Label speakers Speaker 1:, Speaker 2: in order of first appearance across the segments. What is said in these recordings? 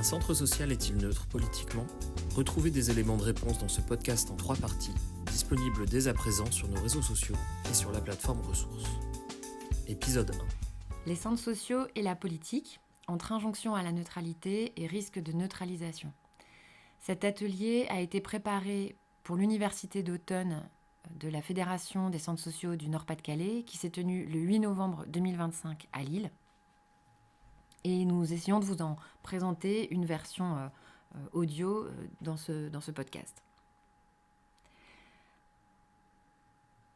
Speaker 1: Un centre social est-il neutre politiquement ? Retrouvez des éléments de réponse dans ce podcast en 3 parties, disponible dès à présent sur nos réseaux sociaux et sur la plateforme Ressources. Épisode 1.
Speaker 2: Les centres sociaux et la politique, entre injonction à la neutralité et risque de neutralisation. Cet atelier a été préparé pour l'université d'automne de la Fédération des centres sociaux du Nord-Pas-de-Calais qui s'est tenue le 8 novembre 2025 à Lille. Et nous essayons de vous en présenter une version audio dans ce podcast.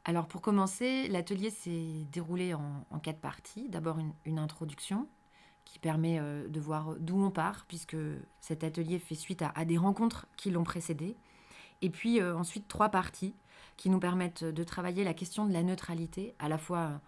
Speaker 2: Alors pour commencer, l'atelier s'est déroulé en 4 parties. D'abord une introduction qui permet de voir d'où on part, puisque cet atelier fait suite à des rencontres qui l'ont précédé. Et puis ensuite 3 parties qui nous permettent de travailler la question de la neutralité, à la fois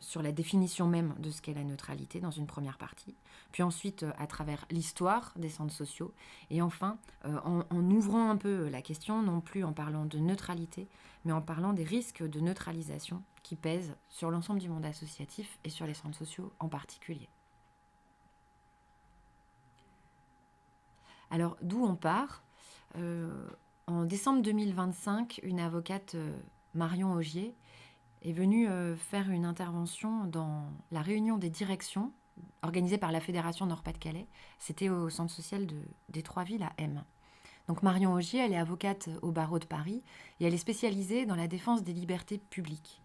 Speaker 2: sur la définition même de ce qu'est la neutralité dans une première partie, puis ensuite à travers l'histoire des centres sociaux, et enfin en ouvrant un peu la question, non plus en parlant de neutralité, mais en parlant des risques de neutralisation qui pèsent sur l'ensemble du monde associatif et sur les centres sociaux en particulier. Alors d'où on part ? En décembre 2025, une avocate, Marion Augier, est venue faire une intervention dans la réunion des directions organisée par la Fédération Nord-Pas-de-Calais. C'était au centre social des Trois-Villes à M. Donc Marion Augier, elle est avocate au barreau de Paris et elle est spécialisée dans la défense des libertés publiques.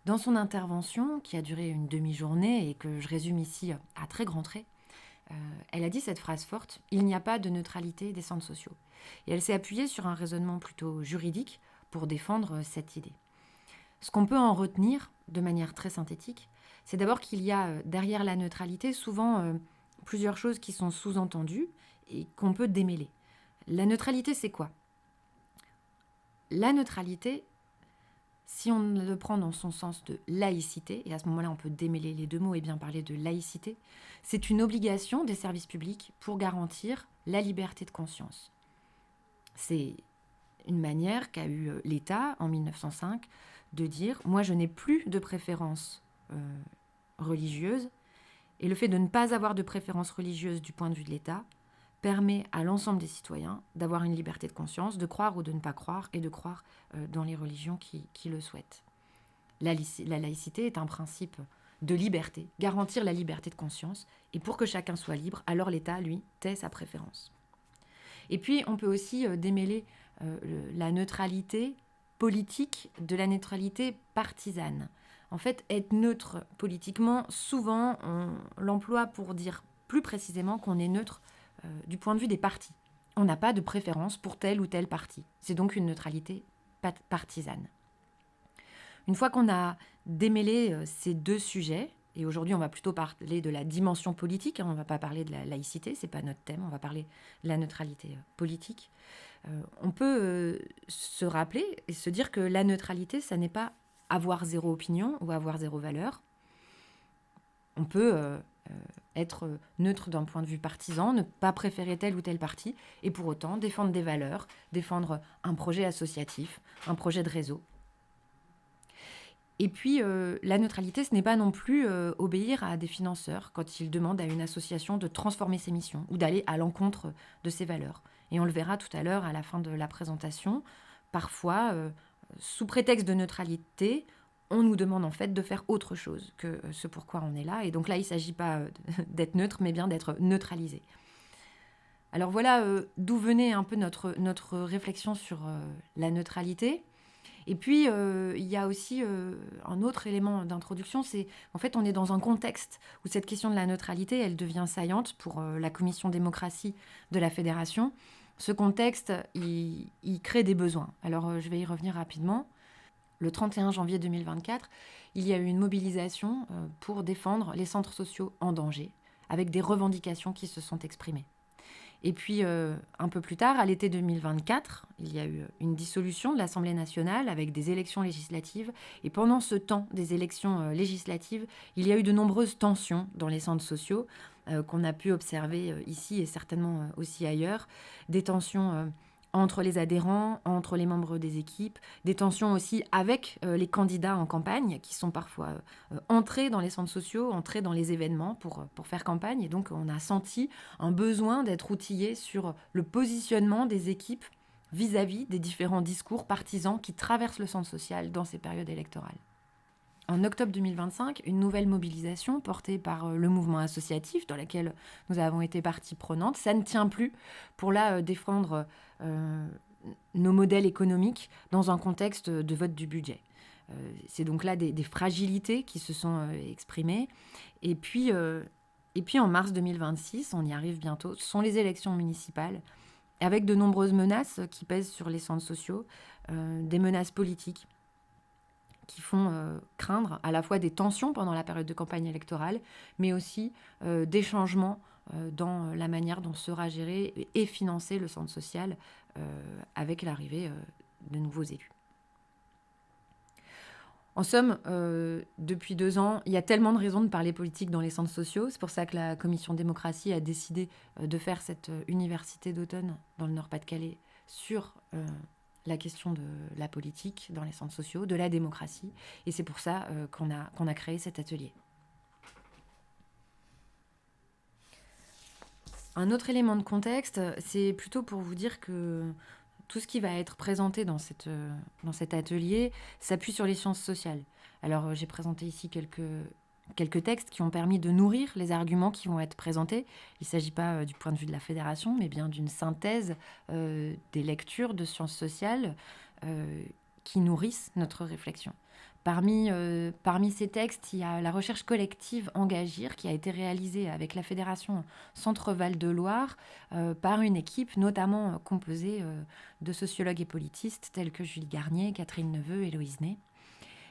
Speaker 2: Dans son intervention, qui a duré une demi-journée et que je résume ici à très grands traits, elle a dit cette phrase forte « Il n'y a pas de neutralité des centres sociaux ». Et elle s'est appuyée sur un raisonnement plutôt juridique pour défendre cette idée. Ce qu'on peut en retenir, de manière très synthétique, c'est d'abord qu'il y a derrière la neutralité souvent plusieurs choses qui sont sous-entendues et qu'on peut démêler. La neutralité, c'est quoi ? La neutralité, si on le prend dans son sens de laïcité, et à ce moment-là on peut démêler les deux mots et bien parler de laïcité, c'est une obligation des services publics pour garantir la liberté de conscience. C'est une manière qu'a eu l'État en 1905 de dire « moi je n'ai plus de préférence religieuse » et le fait de ne pas avoir de préférence religieuse du point de vue de l'État permet à l'ensemble des citoyens d'avoir une liberté de conscience, de croire ou de ne pas croire et de croire dans les religions qui le souhaitent. La laïcité est un principe de liberté, garantir la liberté de conscience, et pour que chacun soit libre, alors l'État, lui, tait sa préférence. Et puis, on peut aussi démêler la neutralité politique de la neutralité partisane. En fait, être neutre politiquement, souvent, on l'emploie pour dire plus précisément qu'on est neutre du point de vue des partis. On n'a pas de préférence pour tel ou tel parti. C'est donc une neutralité partisane. Une fois qu'on a démêlé ces deux sujets, et aujourd'hui on va plutôt parler de la dimension politique, on ne va pas parler de la laïcité, ce n'est pas notre thème, on va parler de la neutralité politique, on peut se rappeler et se dire que la neutralité, ça n'est pas avoir zéro opinion ou avoir zéro valeur. On peut être neutre d'un point de vue partisan, ne pas préférer tel ou tel parti, et pour autant défendre des valeurs, défendre un projet associatif, un projet de réseau. Et puis, la neutralité, ce n'est pas non plus obéir à des financeurs quand ils demandent à une association de transformer ses missions ou d'aller à l'encontre de ses valeurs. Et on le verra tout à l'heure à la fin de la présentation. Parfois, sous prétexte de neutralité, on nous demande en fait de faire autre chose que ce pourquoi on est là. Et donc là, il ne s'agit pas d'être neutre, mais bien d'être neutralisé. Alors voilà d'où venait un peu notre réflexion sur la neutralité. Et puis, il y a aussi un autre élément d'introduction, c'est en fait, on est dans un contexte où cette question de la neutralité, elle devient saillante pour la commission démocratie de la Fédération. Ce contexte, il crée des besoins. Alors, je vais y revenir rapidement. Le 31 janvier 2024, il y a eu une mobilisation pour défendre les centres sociaux en danger, avec des revendications qui se sont exprimées. Et puis, un peu plus tard, à l'été 2024, il y a eu une dissolution de l'Assemblée nationale avec des élections législatives. Et pendant ce temps des élections législatives, il y a eu de nombreuses tensions dans les centres sociaux qu'on a pu observer ici et certainement aussi ailleurs. Des tensions entre les adhérents, entre les membres des équipes, des tensions aussi avec les candidats en campagne qui sont parfois entrés dans les centres sociaux, entrés dans les événements pour faire campagne. Et donc on a senti un besoin d'être outillé sur le positionnement des équipes vis-à-vis des différents discours partisans qui traversent le centre social dans ces périodes électorales. En octobre 2025, une nouvelle mobilisation portée par le mouvement associatif, dans laquelle nous avons été partie prenante, ça ne tient plus pour défendre nos modèles économiques dans un contexte de vote du budget. C'est donc là des fragilités qui se sont exprimées. Et puis en mars 2026, on y arrive bientôt, ce sont les élections municipales, avec de nombreuses menaces qui pèsent sur les centres sociaux, des menaces politiques qui font craindre à la fois des tensions pendant la période de campagne électorale, mais aussi des changements dans la manière dont sera géré et financé le centre social avec l'arrivée de nouveaux élus. En somme, depuis 2 ans, il y a tellement de raisons de parler politique dans les centres sociaux. C'est pour ça que la commission démocratie a décidé de faire cette université d'automne dans le Nord-Pas-de-Calais sur la question de la politique dans les centres sociaux, de la démocratie. Et c'est pour ça qu'on a créé cet atelier. Un autre élément de contexte, c'est plutôt pour vous dire que tout ce qui va être présenté dans cet atelier s'appuie sur les sciences sociales. Alors, j'ai présenté ici quelques textes qui ont permis de nourrir les arguments qui vont être présentés. Il ne s'agit pas du point de vue de la fédération, mais bien d'une synthèse des lectures de sciences sociales qui nourrissent notre réflexion. Parmi ces textes, il y a la recherche collective Engagir qui a été réalisée avec la Fédération Centre-Val de Loire par une équipe notamment composée de sociologues et politistes tels que Julie Garnier, Catherine Neveu et Loïse Ney.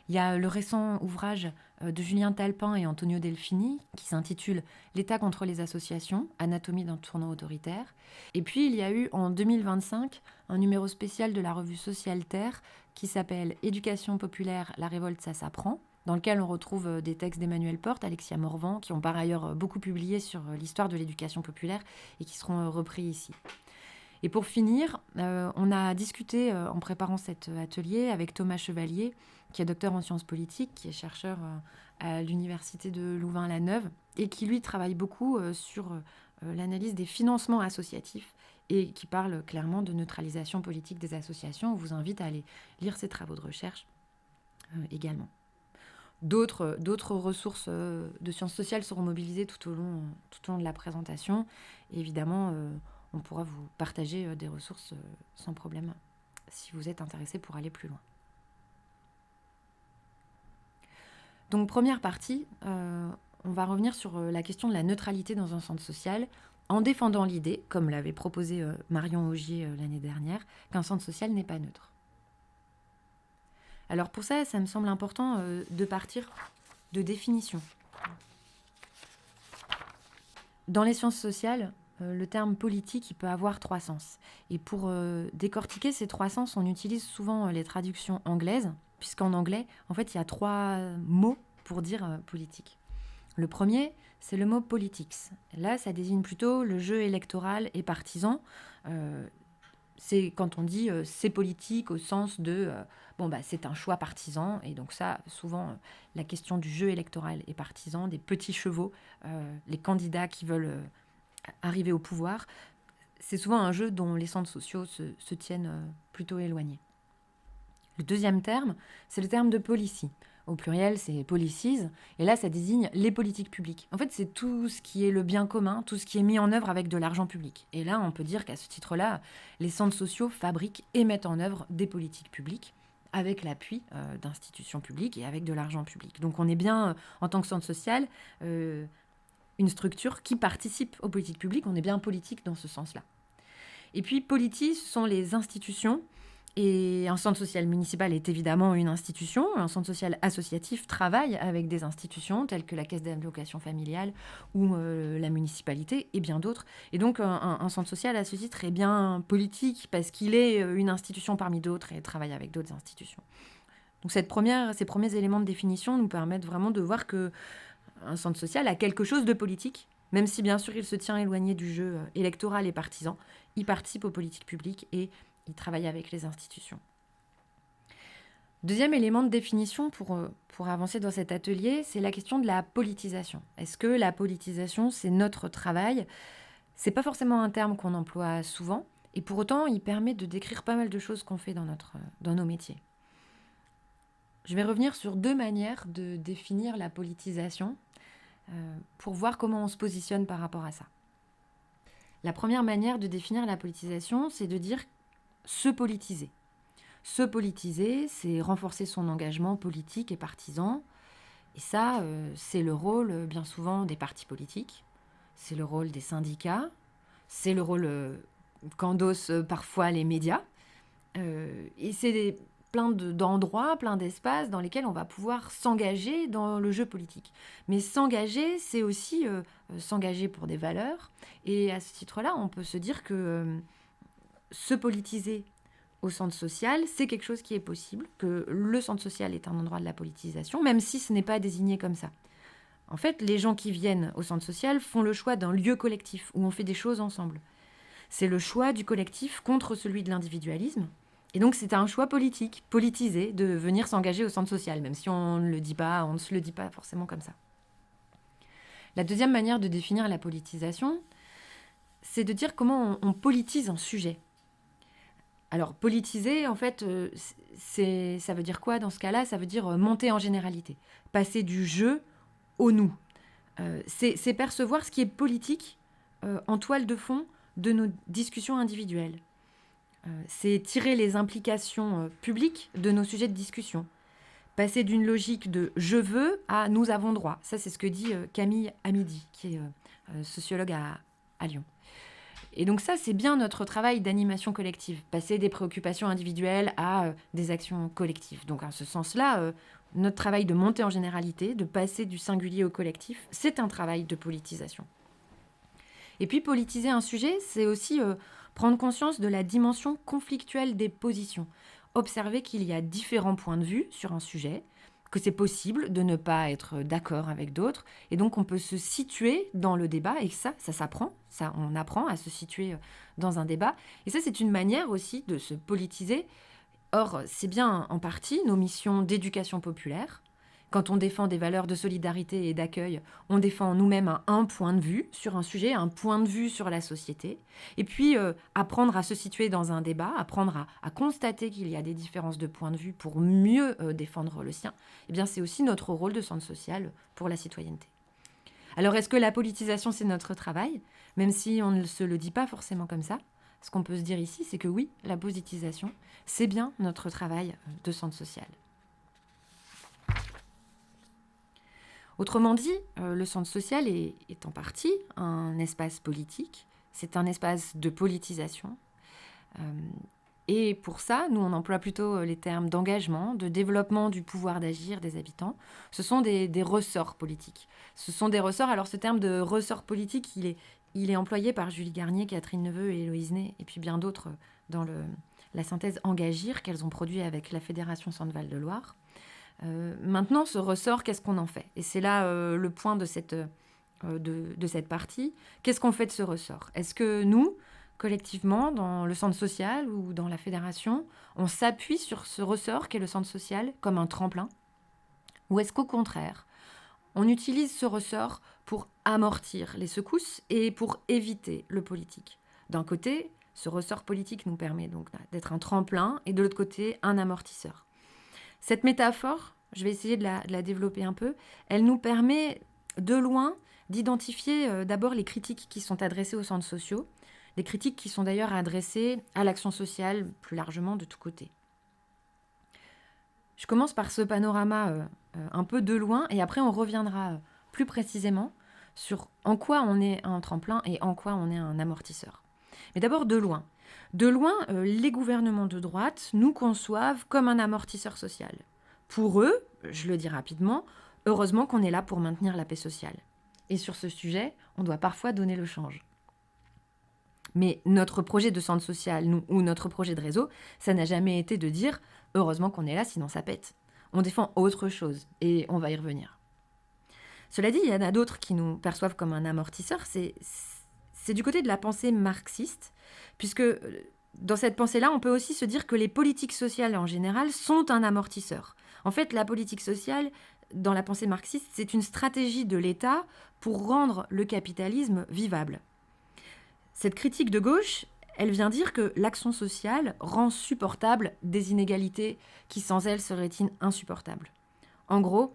Speaker 2: Il y a le récent ouvrage de Julien Talpin et Antonio Delfini qui s'intitule « L'État contre les associations, anatomie d'un tournant autoritaire ». Et puis il y a eu en 2025 un numéro spécial de la revue Social Terre qui s'appelle « Éducation populaire, la révolte, ça s'apprend », dans lequel on retrouve des textes d'Emmanuel Porte, Alexia Morvan, qui ont par ailleurs beaucoup publié sur l'histoire de l'éducation populaire et qui seront repris ici. Et pour finir, on a discuté en préparant cet atelier avec Thomas Chevalier, qui est docteur en sciences politiques, qui est chercheur à l'université de Louvain-la-Neuve et qui, lui, travaille beaucoup sur l'analyse des financements associatifs et qui parle clairement de neutralisation politique des associations. On vous invite à aller lire ses travaux de recherche également. D'autres ressources de sciences sociales seront mobilisées tout au long de la présentation. Et évidemment, on pourra vous partager des ressources sans problème si vous êtes intéressé pour aller plus loin. Donc, première partie, on va revenir sur la question de la neutralité dans un centre social en défendant l'idée, comme l'avait proposé Marion Augier l'année dernière, qu'un centre social n'est pas neutre. Alors pour ça me semble important de partir de définitions. Dans les sciences sociales, le terme politique, il peut avoir 3 sens. Et pour décortiquer ces 3 sens, on utilise souvent les traductions anglaises, puisqu'en anglais, en fait, il y a 3 mots pour dire politique. Le premier, c'est le mot politics. Là, ça désigne plutôt le jeu électoral et partisan. C'est quand on dit c'est politique au sens de c'est un choix partisan. Et donc ça, souvent, la question du jeu électoral et partisan, des petits chevaux, les candidats qui veulent arriver au pouvoir, c'est souvent un jeu dont les centres sociaux se tiennent plutôt éloignés. Le deuxième terme, c'est le terme de policy. Au pluriel, c'est policies. Et là, ça désigne les politiques publiques. En fait, c'est tout ce qui est le bien commun, tout ce qui est mis en œuvre avec de l'argent public. Et là, on peut dire qu'à ce titre-là, les centres sociaux fabriquent et mettent en œuvre des politiques publiques avec l'appui d'institutions publiques et avec de l'argent public. Donc, on est bien, en tant que centre social, une structure qui participe aux politiques publiques. On est bien politique dans ce sens-là. Et puis, polities, ce sont les institutions. Et un centre social municipal est évidemment une institution. Un centre social associatif travaille avec des institutions telles que la caisse d'allocation familiale ou la municipalité et bien d'autres. Et donc, un centre social à ce titre est bien politique parce qu'il est une institution parmi d'autres et travaille avec d'autres institutions. Donc, ces premiers éléments de définition nous permettent vraiment de voir qu'un centre social a quelque chose de politique, même si bien sûr il se tient éloigné du jeu électoral et partisan. Il participe aux politiques publiques et il travaille avec les institutions. Deuxième élément de définition pour avancer dans cet atelier, c'est la question de la politisation. Est-ce que la politisation, c'est notre travail ? C'est pas forcément un terme qu'on emploie souvent, et pour autant, il permet de décrire pas mal de choses qu'on fait dans nos métiers. Je vais revenir sur 2 manières de définir la politisation pour voir comment on se positionne par rapport à ça. La première manière de définir la politisation, c'est de dire se politiser. Se politiser, c'est renforcer son engagement politique et partisan. Et ça, c'est le rôle bien souvent des partis politiques, c'est le rôle des syndicats, c'est le rôle qu'endossent parfois les médias. Et c'est plein d'endroits, plein d'espaces dans lesquels on va pouvoir s'engager dans le jeu politique. Mais s'engager, c'est aussi s'engager pour des valeurs. Et à ce titre-là, on peut se dire que se politiser au centre social, c'est quelque chose qui est possible, que le centre social est un endroit de la politisation, même si ce n'est pas désigné comme ça. En fait, les gens qui viennent au centre social font le choix d'un lieu collectif où on fait des choses ensemble. C'est le choix du collectif contre celui de l'individualisme. Et donc, c'est un choix politique, politisé, de venir s'engager au centre social, même si on ne se le dit pas forcément comme ça. La deuxième manière de définir la politisation, c'est de dire comment on politise un sujet. Alors, politiser, en fait, ça veut dire quoi dans ce cas-là ? Ça veut dire monter en généralité, passer du je au nous. C'est percevoir ce qui est politique en toile de fond de nos discussions individuelles. C'est tirer les implications publiques de nos sujets de discussion. Passer d'une logique de « je veux » à « nous avons droit ». Ça, c'est ce que dit Camille Amidi, qui est sociologue à Lyon. Et donc ça, c'est bien notre travail d'animation collective, passer des préoccupations individuelles à des actions collectives. Donc en ce sens-là, notre travail de monter en généralité, de passer du singulier au collectif, c'est un travail de politisation. Et puis politiser un sujet, c'est aussi prendre conscience de la dimension conflictuelle des positions, observer qu'il y a différents points de vue sur un sujet, que c'est possible de ne pas être d'accord avec d'autres, et donc on peut se situer dans le débat, et ça s'apprend, on apprend à se situer dans un débat, et ça c'est une manière aussi de se politiser. Or, c'est bien en partie nos missions d'éducation populaire. Quand on défend des valeurs de solidarité et d'accueil, on défend nous-mêmes un point de vue sur un sujet, un point de vue sur la société. Et puis, apprendre à se situer dans un débat, apprendre à constater qu'il y a des différences de point de vue pour mieux défendre le sien, eh bien, c'est aussi notre rôle de centre social pour la citoyenneté. Alors, est-ce que la politisation, c'est notre travail ? Même si on ne se le dit pas forcément comme ça, ce qu'on peut se dire ici, c'est que oui, la politisation, c'est bien notre travail de centre social. Autrement dit, le centre social est en partie un espace politique, c'est un espace de politisation. Et pour ça, nous, on emploie plutôt les termes d'engagement, de développement du pouvoir d'agir des habitants. Ce sont des ressorts politiques. Ce sont des ressorts, alors ce terme de ressort politique, il est employé par Julie Garnier, Catherine Neveu et Héloïse Ney, et puis bien d'autres dans la synthèse Engagir qu'elles ont produit avec la Fédération Centre-Val de Loire. Maintenant, ce ressort, qu'est-ce qu'on en fait ? Et c'est là le point de cette partie. Qu'est-ce qu'on fait de ce ressort ? Est-ce que nous, collectivement, dans le centre social ou dans la fédération, on s'appuie sur ce ressort qu'est le centre social comme un tremplin ? Ou est-ce qu'au contraire, on utilise ce ressort pour amortir les secousses et pour éviter le politique ? D'un côté, ce ressort politique nous permet donc d'être un tremplin et de l'autre côté, un amortisseur. Cette métaphore, je vais essayer de la développer un peu, elle nous permet de loin d'identifier d'abord les critiques qui sont adressées aux centres sociaux, les critiques qui sont d'ailleurs adressées à l'action sociale plus largement de tous côtés. Je commence par ce panorama un peu de loin et après on reviendra plus précisément sur en quoi on est un tremplin et en quoi on est un amortisseur. Mais d'abord de loin. De loin, les gouvernements de droite nous conçoivent comme un amortisseur social. Pour eux, je le dis rapidement, heureusement qu'on est là pour maintenir la paix sociale. Et sur ce sujet, on doit parfois donner le change. Mais notre projet de centre social, nous, ou notre projet de réseau, ça n'a jamais été de dire « heureusement qu'on est là, sinon ça pète ». On défend autre chose, et on va y revenir. Cela dit, il y en a d'autres qui nous perçoivent comme un amortisseur, c'est du côté de la pensée marxiste, puisque Dans cette pensée-là, on peut aussi se dire que les politiques sociales en général sont un amortisseur. En fait, la politique sociale, dans la pensée marxiste, c'est une stratégie de l'État pour rendre le capitalisme vivable. Cette critique de gauche, elle vient dire que l'action sociale rend supportable des inégalités qui sans elle seraient insupportables. En gros,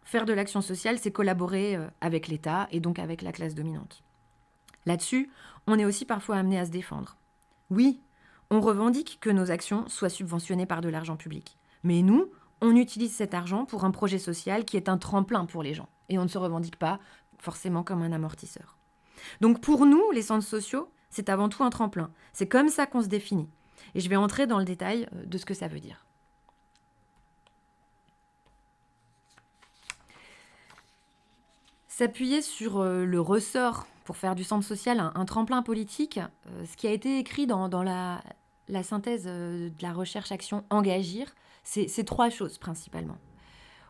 Speaker 2: faire de l'action sociale, c'est collaborer avec l'État et donc avec la classe dominante. Là-dessus, on est aussi parfois amené à se défendre. Oui, on revendique que nos actions soient subventionnées par de l'argent public. Mais nous, on utilise cet argent pour un projet social qui est un tremplin pour les gens. Et on ne se revendique pas forcément comme un amortisseur. Donc pour nous, les centres sociaux, c'est avant tout un tremplin. C'est comme ça qu'on se définit. Et je vais entrer dans le détail de ce que ça veut dire. S'appuyer sur le ressort pour faire du centre social un tremplin politique, ce qui a été écrit dans la synthèse de la recherche-action Engagir, c'est 3 choses principalement.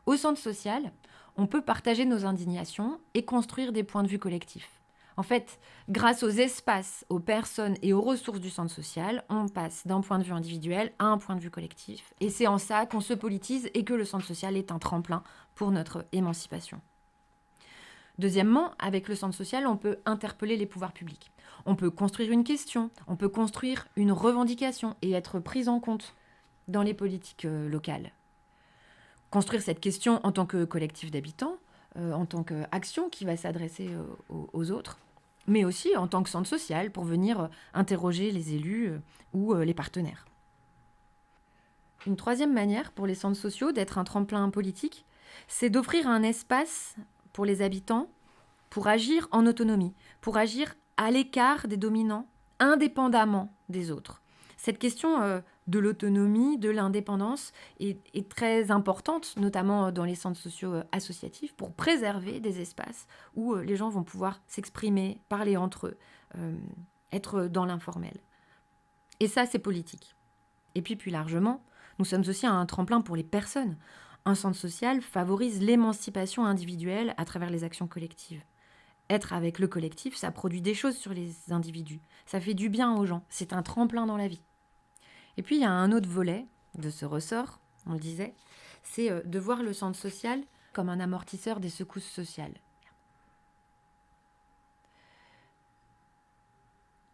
Speaker 2: Au centre social, on peut partager nos indignations et construire des points de vue collectifs. En fait, grâce aux espaces, aux personnes et aux ressources du centre social, on passe d'un point de vue individuel à un point de vue collectif. Et c'est en ça qu'on se politise et que le centre social est un tremplin pour notre émancipation. Deuxièmement, avec le centre social, on peut interpeller les pouvoirs publics. On peut construire une question, on peut construire une revendication et être pris en compte dans les politiques locales. Construire cette question en tant que collectif d'habitants, en tant qu'action qui va s'adresser aux autres, mais aussi en tant que centre social pour venir interroger les élus ou les partenaires. Une troisième manière pour les centres sociaux d'être un tremplin politique, c'est d'offrir un espace pour les habitants pour agir en autonomie, pour agir à l'écart des dominants, indépendamment des autres. Cette question de l'autonomie, de l'indépendance est très importante, notamment dans les centres sociaux associatifs, pour préserver des espaces où les gens vont pouvoir s'exprimer, parler entre eux, être dans l'informel. Et ça, c'est politique. Et puis plus largement, nous sommes aussi un tremplin pour les personnes. Un centre social favorise l'émancipation individuelle à travers les actions collectives. Être avec le collectif, ça produit des choses sur les individus. Ça fait du bien aux gens. C'est un tremplin dans la vie. Et puis, il y a un autre volet de ce ressort, on le disait, c'est de voir le centre social comme un amortisseur des secousses sociales.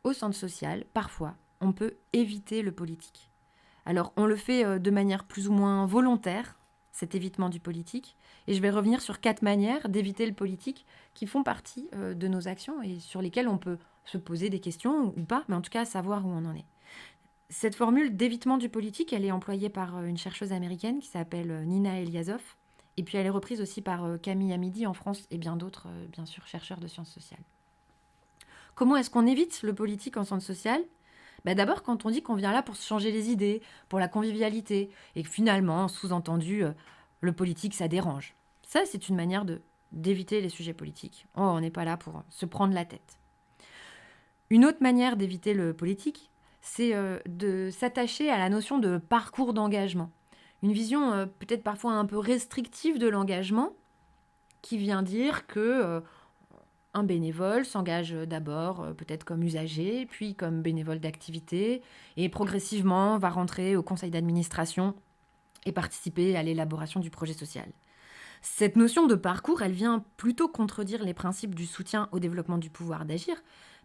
Speaker 2: Au centre social, parfois, on peut éviter le politique. Alors, on le fait de manière plus ou moins volontaire, cet évitement du politique, et je vais revenir sur 4 manières d'éviter le politique qui font partie de nos actions et sur lesquelles on peut se poser des questions ou pas, mais en tout cas savoir où on en est. Cette formule d'évitement du politique, elle est employée par une chercheuse américaine qui s'appelle Nina Eliasov, et puis elle est reprise aussi par Camille Amidi en France et bien d'autres, bien sûr, chercheurs de sciences sociales. Comment est-ce qu'on évite le politique en centre social ? D'abord, quand on dit qu'on vient là pour se changer les idées, pour la convivialité, et que finalement, sous-entendu, le politique, ça dérange. Ça, c'est une manière d'éviter les sujets politiques. Oh, on n'est pas là pour se prendre la tête. Une autre manière d'éviter le politique, c'est de s'attacher à la notion de parcours d'engagement. Une vision peut-être parfois un peu restrictive de l'engagement, qui vient dire que un bénévole s'engage d'abord peut-être comme usager, puis comme bénévole d'activité, et progressivement va rentrer au conseil d'administration et participer à l'élaboration du projet social. Cette notion de parcours, elle vient plutôt contredire les principes du soutien au développement du pouvoir d'agir,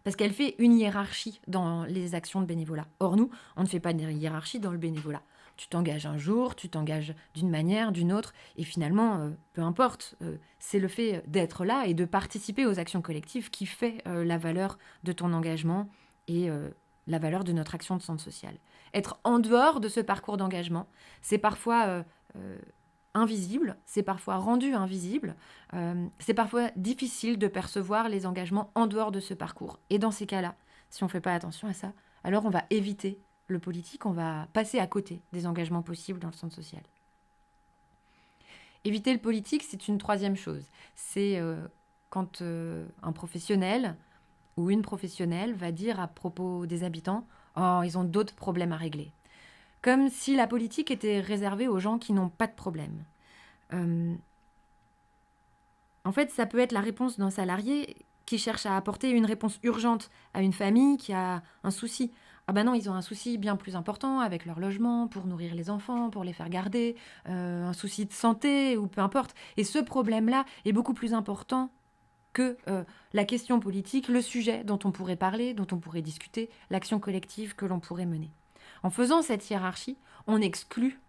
Speaker 2: parce qu'elle fait une hiérarchie dans les actions de bénévolat. Or nous, on ne fait pas de hiérarchie dans le bénévolat. Tu t'engages un jour, tu t'engages d'une manière, d'une autre, et finalement, peu importe, c'est le fait d'être là et de participer aux actions collectives qui fait la valeur de ton engagement et la valeur de notre action de centre social. Être en dehors de ce parcours d'engagement, c'est parfois invisible, c'est parfois rendu invisible, c'est parfois difficile de percevoir les engagements en dehors de ce parcours. Et dans ces cas-là, si on ne fait pas attention à ça, alors on va éviter le politique, on va passer à côté des engagements possibles dans le centre social. Éviter le politique, c'est une troisième chose. C'est quand un professionnel ou une professionnelle va dire à propos des habitants « Oh, ils ont d'autres problèmes à régler ». Comme si la politique était réservée aux gens qui n'ont pas de problème. En fait, ça peut être la réponse d'un salarié qui cherche à apporter une réponse urgente à une famille qui a un souci, Ah ben non, ils ont un souci bien plus important avec leur logement, pour nourrir les enfants, pour les faire garder, un souci de santé ou peu importe. Et ce problème-là est beaucoup plus important que la question politique, le sujet dont on pourrait parler, dont on pourrait discuter, l'action collective que l'on pourrait mener. En faisant cette hiérarchie, on exclut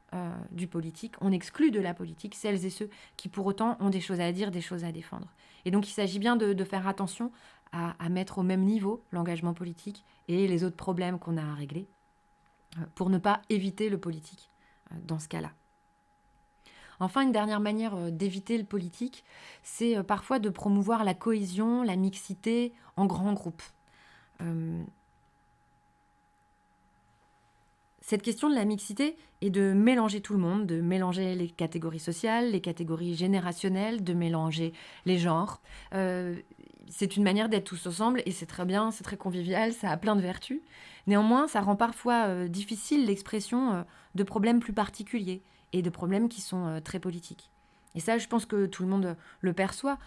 Speaker 2: du politique, on exclut de la politique celles et ceux qui pour autant ont des choses à dire, des choses à défendre. Et donc il s'agit bien de faire attention à mettre au même niveau l'engagement politique et les autres problèmes qu'on a à régler pour ne pas éviter le politique dans ce cas-là. Enfin, une dernière manière d'éviter le politique, c'est parfois de promouvoir la cohésion, la mixité en grands groupes. Cette question de la mixité est de mélanger tout le monde, de mélanger les catégories sociales, les catégories générationnelles, de mélanger les genres. C'est une manière d'être tous ensemble et c'est très bien, c'est très convivial, ça a plein de vertus. Néanmoins, ça rend parfois difficile l'expression de problèmes plus particuliers et de problèmes qui sont très politiques. Et ça, je pense que tout le monde le perçoit.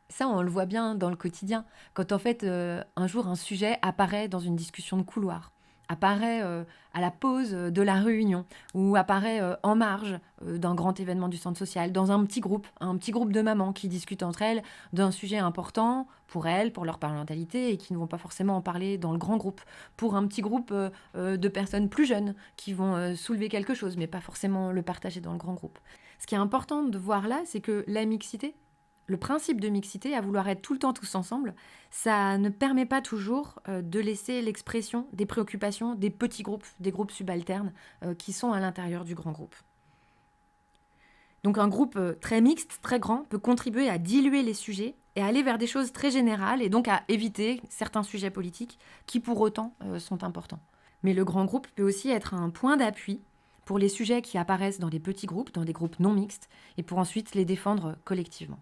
Speaker 2: Ça, on le voit bien dans le quotidien. Quand en fait, un jour, un sujet apparaît dans une discussion de couloir, apparaît à la pause de la réunion, ou apparaît en marge d'un grand événement du centre social, dans un petit groupe de mamans qui discutent entre elles d'un sujet important pour elles, pour leur parentalité, et qui ne vont pas forcément en parler dans le grand groupe, pour un petit groupe de personnes plus jeunes qui vont soulever quelque chose, mais pas forcément le partager dans le grand groupe. Ce qui est important de voir là, c'est que la mixité, le principe de mixité, à vouloir être tout le temps tous ensemble, ça ne permet pas toujours de laisser l'expression des préoccupations des petits groupes, des groupes subalternes qui sont à l'intérieur du grand groupe. Donc un groupe très mixte, très grand, peut contribuer à diluer les sujets et à aller vers des choses très générales et donc à éviter certains sujets politiques qui pour autant sont importants. Mais le grand groupe peut aussi être un point d'appui pour les sujets qui apparaissent dans des petits groupes, dans des groupes non mixtes, et pour ensuite les défendre collectivement.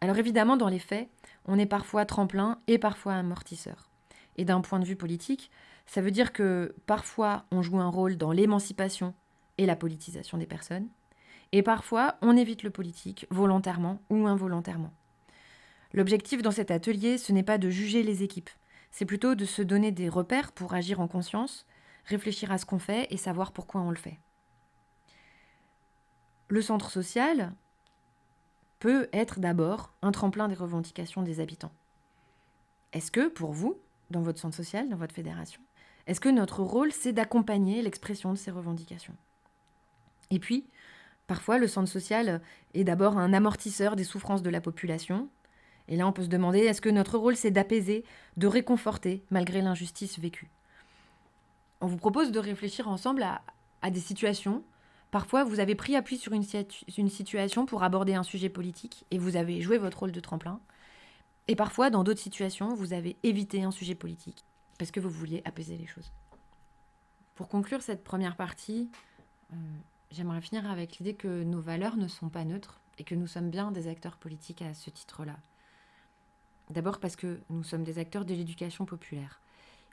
Speaker 2: Alors évidemment, dans les faits, on est parfois tremplin et parfois amortisseur. Et d'un point de vue politique, ça veut dire que parfois on joue un rôle dans l'émancipation et la politisation des personnes, et parfois on évite le politique, volontairement ou involontairement. L'objectif dans cet atelier, ce n'est pas de juger les équipes, c'est plutôt de se donner des repères pour agir en conscience, réfléchir à ce qu'on fait et savoir pourquoi on le fait. Le centre social peut être d'abord un tremplin des revendications des habitants. Est-ce que, pour vous, dans votre centre social, dans votre fédération, est-ce que notre rôle, c'est d'accompagner l'expression de ces revendications ? Et puis, parfois, le centre social est d'abord un amortisseur des souffrances de la population. Et là, on peut se demander, est-ce que notre rôle, c'est d'apaiser, de réconforter, malgré l'injustice vécue ? On vous propose de réfléchir ensemble à des situations. Parfois, vous avez pris appui sur une situation pour aborder un sujet politique et vous avez joué votre rôle de tremplin. Et parfois, dans d'autres situations, vous avez évité un sujet politique parce que vous vouliez apaiser les choses. Pour conclure cette première partie, j'aimerais finir avec l'idée que nos valeurs ne sont pas neutres et que nous sommes bien des acteurs politiques à ce titre-là. D'abord parce que nous sommes des acteurs de l'éducation populaire.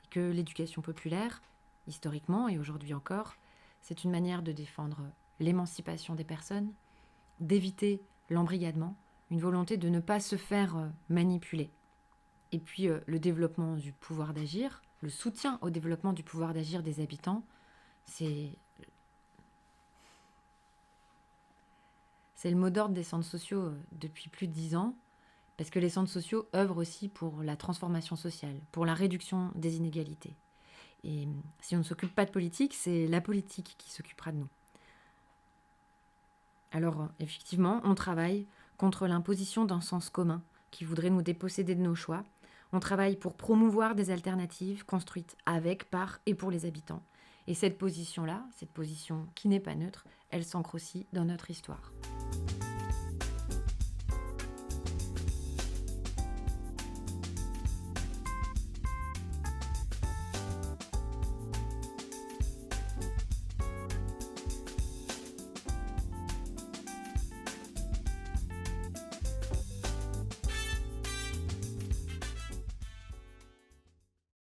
Speaker 2: Et que l'éducation populaire, historiquement et aujourd'hui encore, c'est une manière de défendre l'émancipation des personnes, d'éviter l'embrigadement, une volonté de ne pas se faire manipuler. Et puis le développement du pouvoir d'agir, le soutien au développement du pouvoir d'agir des habitants, c'est le mot d'ordre des centres sociaux depuis plus de 10 ans, parce que les centres sociaux œuvrent aussi pour la transformation sociale, pour la réduction des inégalités. Et si on ne s'occupe pas de politique, c'est la politique qui s'occupera de nous. Alors, effectivement, on travaille contre l'imposition d'un sens commun qui voudrait nous déposséder de nos choix. On travaille pour promouvoir des alternatives construites avec, par et pour les habitants. Et cette position-là, cette position qui n'est pas neutre, elle s'ancre aussi dans notre histoire.